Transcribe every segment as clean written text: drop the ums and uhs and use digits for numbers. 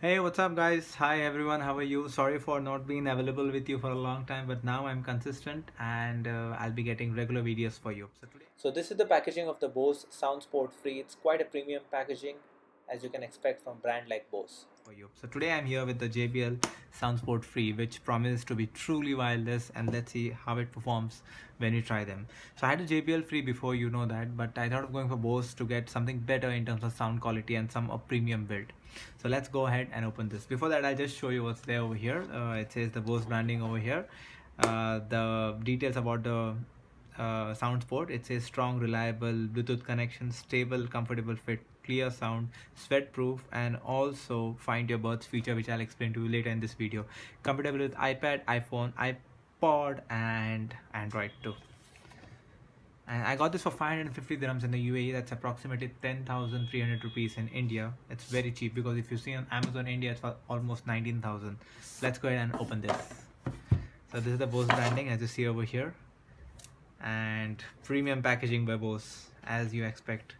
Hey, what's up, guys? Hi, everyone. How are you? Sorry for not being available with you for a long time, but now I'm consistent and I'll be getting regular videos for you. So this is the packaging of the Bose SoundSport Free. It's quite a premium packaging, as you can expect from brand like Bose. For you. So today I'm here with the JBL SoundSport Free, which promises to be truly wireless, and let's see how it performs when you try them. So I had a JBL Free before, you know that, but I thought of going for Bose to get something better in terms of sound quality and some premium build. So let's go ahead and open this. Before that, I'll just show you what's there over here. It says the Bose branding over here. The details about the sound sport. It says strong, reliable Bluetooth connection, stable, comfortable fit, clear sound, sweat proof, and also find your buds feature, which I'll explain to you later in this video. Compatible with iPad, iPhone, iPod, and Android too. And I got this for 550 dirhams in the UAE. That's approximately 10,300 rupees in India. It's very cheap because if you see on Amazon India, it's for almost 19,000. Let's go ahead and open this. So this is the Bose branding, as you see over here, and premium packaging by Bose, as you expect.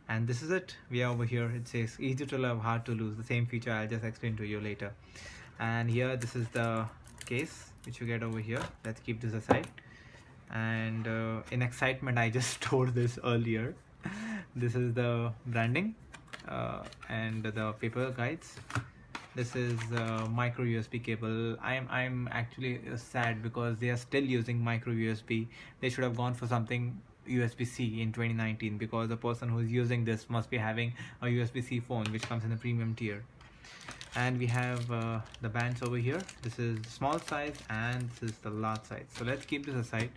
And this is it. We are over here. It says easy to love, hard to lose. The same feature I'll just explain to you later. And here, this is the case which you get over here. Let's keep this aside. And in excitement, I just stored this earlier. This is the branding and the paper guides. This is micro USB cable. I'm actually sad because they are still using micro USB. They should have gone for something USB-C in 2019, because the person who is using this must be having a USB-C phone, which comes in the premium tier. And we have the bands over here. This is small size and this is the large size. So let's keep this aside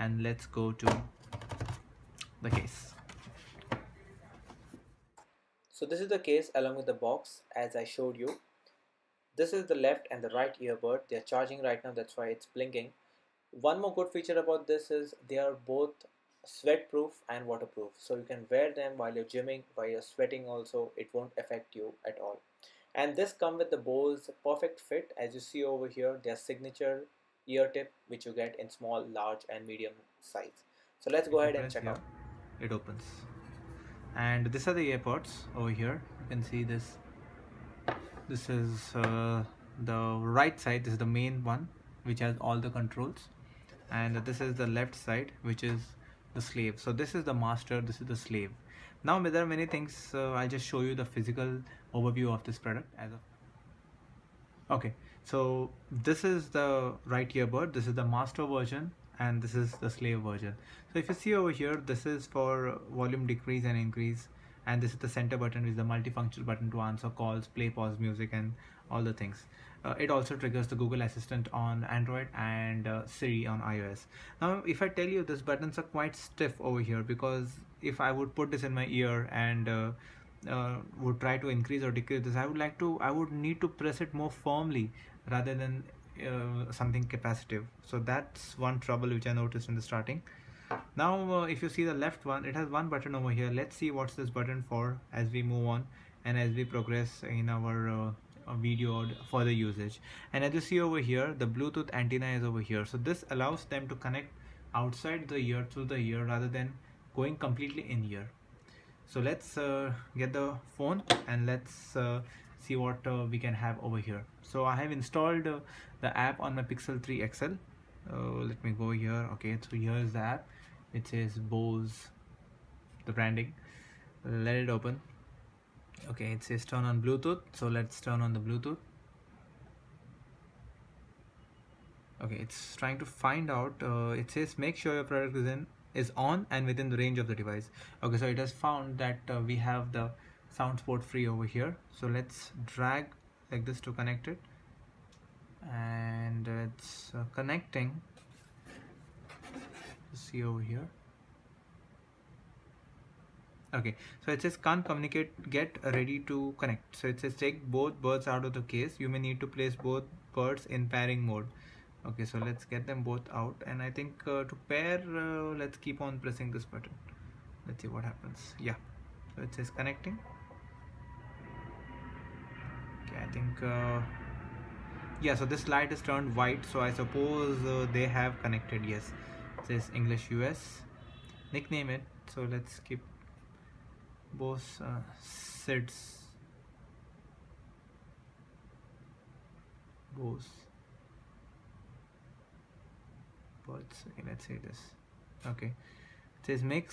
and let's go to the case. So this is the case along with the box, as I showed you. This is the left and the right earbud. They are charging right now, that's why it's blinking. One more good feature about this is they are both sweat proof and waterproof, so you can wear them while you're gymming, while you're sweating also. It won't affect you at all. And this come with the Bose perfect fit, as you see over here, their signature ear tip, which you get in small, large and medium size. So let's go ahead and check out. It opens, and these are the AirPods over here. You can see this. This is the right side. This is the main one, which has all the controls, and this is the left side, which is the slave. So this is the master, this is the slave. Now there are many things. I'll just show you the physical overview of this product as of. Okay, so this is the right earbud, this is the master version, and this is the slave version. So if you see over here, this is for volume decrease and increase, and this is the center button, which is the multifunctional button to answer calls, play, pause music, and all the things. It also triggers the Google Assistant on Android and Siri on iOS. Now if I tell you, these buttons are quite stiff over here, because if I would put this in my ear and would try to increase or decrease this, I would need to press it more firmly rather than something capacitive. So that's one trouble which I noticed in the starting. Now if you see the left one, it has one button over here. Let's see what's this button for as we move on and as we progress in our video or further usage. And as you see over here, the Bluetooth antenna is over here, so this allows them to connect outside the ear through the ear rather than going completely in ear. So let's get the phone and let's see what we can have over here. So I have installed the app on my Pixel 3 XL. Let me go here. Okay, so here is the app. It says Bose, the branding. Let it open. Okay, it says turn on Bluetooth, so let's turn on the Bluetooth. Okay, it's trying to find out. It says make sure your product is on and within the range of the device. Okay, so it has found that we have the SoundSport Free over here. So let's drag like this to connect it, and it's connecting. See over here. Okay, so it says can't communicate, get ready to connect. So it says take both birds out of the case. You may need to place both birds in pairing mode. Okay, so let's get them both out, and I think to pair, let's keep on pressing this button. Let's see what happens. Yeah, so it says connecting. Okay, I think yeah, so this light is turned white, so I suppose they have connected. Yes, it says English US, nickname it. So let's keep Bose SIDS. Bose buds. Okay, let's say this. Okay, it says make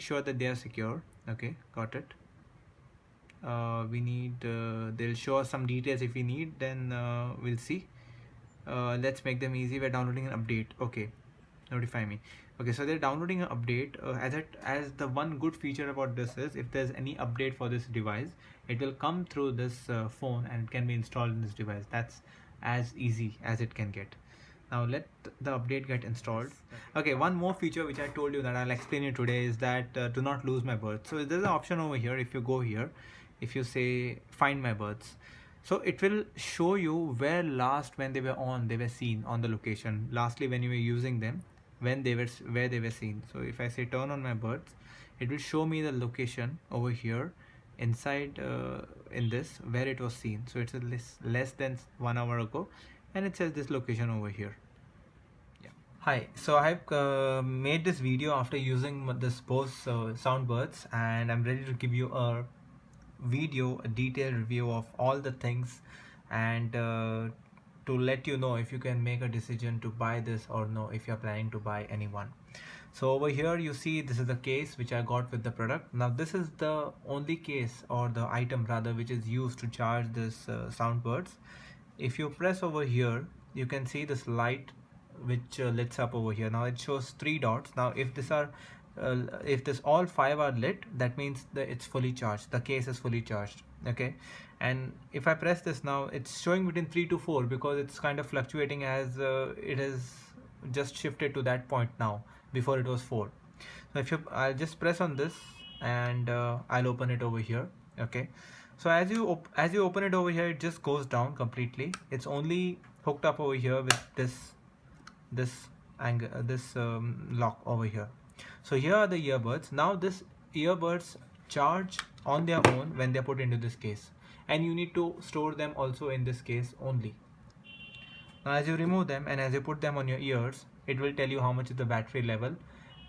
sure that they are secure. Okay, got it. We need they'll show us some details if we need, then we'll see. Let's make them easy. We're downloading an update. Okay, notify me. Okay, so they're downloading an update. As the one good feature about this is, if there's any update for this device, it will come through this phone and it can be installed in this device. That's as easy as it can get. Now let the update get installed. Okay, one more feature which I told you that I'll explain you today is that do not lose my birds. So there's an option over here. If you go here, if you say find my birds, so it will show you where last when they were seen on the location. Lastly, when you were using them, where they were seen. So if I say turn on my birds, it will show me the location over here inside in this where it was seen. So it's less than 1 hour ago, and it says this location over here. Yeah. Hi, so I've made this video after using this Bose soundbuds, and I'm ready to give you a detailed review of all the things, and to let you know if you can make a decision to buy this or no, if you're planning to buy any one. So over here you see this is the case which I got with the product. Now this is the only case, or the item rather, which is used to charge this soundbuds. If you press over here, you can see this light which lights up over here. Now it shows 3 dots. Now if this all 5 are lit, that means that it's fully charged, the case is fully charged. Okay, and if I press this now, it's showing between 3 to 4 because it's kind of fluctuating as it is just shifted to that point now. Before it was 4. So I'll just press on this, and I'll open it over here. Okay, so as you open it over here, it just goes down completely. It's only hooked up over here with this lock over here. So here are the earbuds. Now this earbuds charge on their own when they're put into this case, and you need to store them also in this case only. Now as you remove them and as you put them on your ears, it will tell you how much is the battery level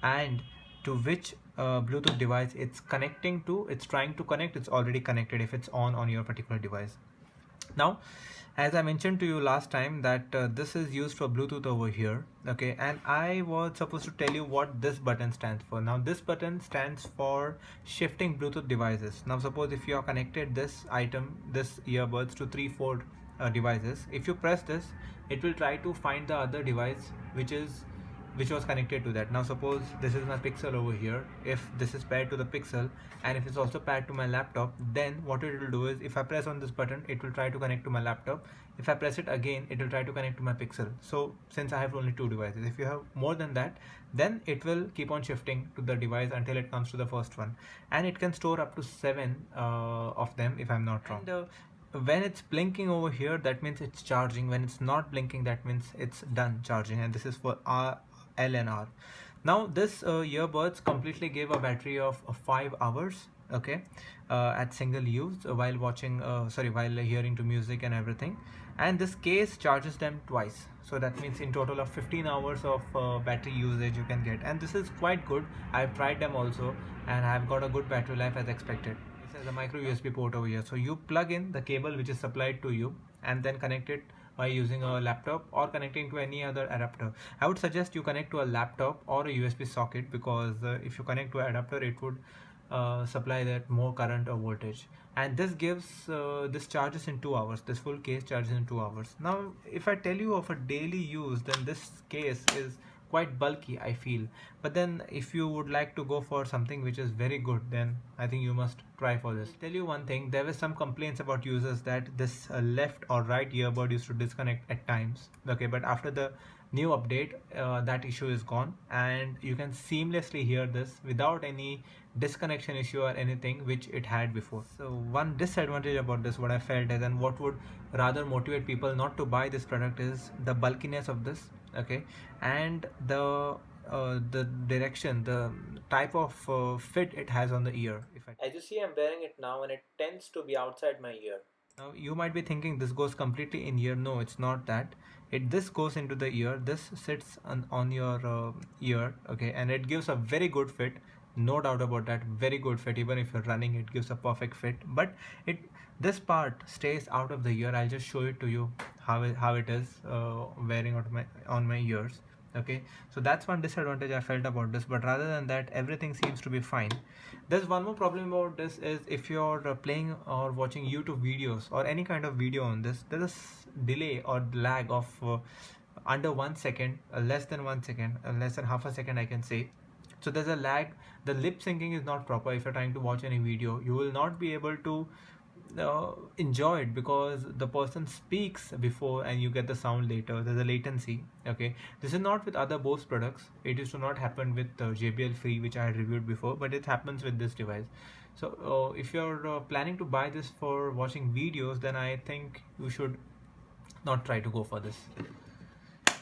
and to which Bluetooth device it's connecting to. It's trying to connect, it's already connected if it's on your particular device. Now as I mentioned to you last time that this is used for Bluetooth over here. Okay, and I was supposed to tell you what this button stands for. Now this button stands for shifting Bluetooth devices. Now suppose if you are connected this earbuds to 3-4 devices, if you press this, it will try to find the other device which was connected to that. Now suppose this is my Pixel over here. If this is paired to the Pixel and if it's also paired to my laptop, then what it will do is if I press on this button, it will try to connect to my laptop. If I press it again, it will try to connect to my Pixel. So since I have only 2 devices, if you have more than that, then it will keep on shifting to the device until it comes to the first one, and it can store up to 7 of them if I'm not wrong. And when it's blinking over here, that means it's charging. When it's not blinking, that means it's done charging, and this is for L and R. Now this earbuds completely give a battery of 5 hours. Okay, at single use while hearing to music and everything, and this case charges them twice. So that means in total of 15 hours of battery usage you can get, and this is quite good. I've tried them also and I've got a good battery life as expected. This is a micro USB port over here, so you plug in the cable which is supplied to you and then connect it by using a laptop or connecting to any other adapter. I would suggest you connect to a laptop or a USB socket, because if you connect to an adapter, it would supply that more current or voltage, and this gives this charges in 2 hours. This full case charges in 2 hours. Now if I tell you of a daily use, then this case is quite bulky, I feel. But then if you would like to go for something which is very good, then I think you must try for this. I'll tell you one thing, there were some complaints about users that this left or right earbud used to disconnect at times. Okay, but after the new update, that issue is gone, and you can seamlessly hear this without any disconnection issue or anything which it had before. So one disadvantage about this, what I felt is, and what would rather motivate people not to buy this product, is the bulkiness of this. Okay, and the direction, the type of fit it has on the ear. As you see, I'm wearing it now and it tends to be outside my ear. Now you might be thinking this goes completely in ear. No, it's not that. This goes into the ear. This sits on your ear. Okay, and it gives a very good fit. No doubt about that. Very good fit. Even if you're running, it gives a perfect fit. But this part stays out of the ear. I'll just show it to you how it is wearing on my ears. Okay, so that's one disadvantage I felt about this, but rather than that, everything seems to be fine. There's one more problem about this is if you're playing or watching YouTube videos or any kind of video on this, there's a delay or lag of under 1 second, less than 1 second, less than half a second I can say. So there's a lag. The lip syncing is not proper. If you're trying to watch any video, you will not be able to enjoy it because the person speaks before and you get the sound later. There's a latency. Okay, this is not with other Bose products. It used to not happen with JBL Free, which I had reviewed before, but it happens with this device. So if you're planning to buy this for watching videos, then I think you should not try to go for this.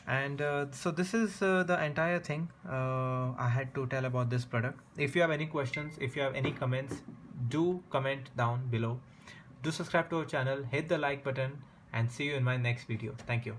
And so this is the entire thing I had to tell about this product. If you have any questions, if you have any comments, do comment down below. Do subscribe to our channel, hit the like button, and see you in my next video. Thank you.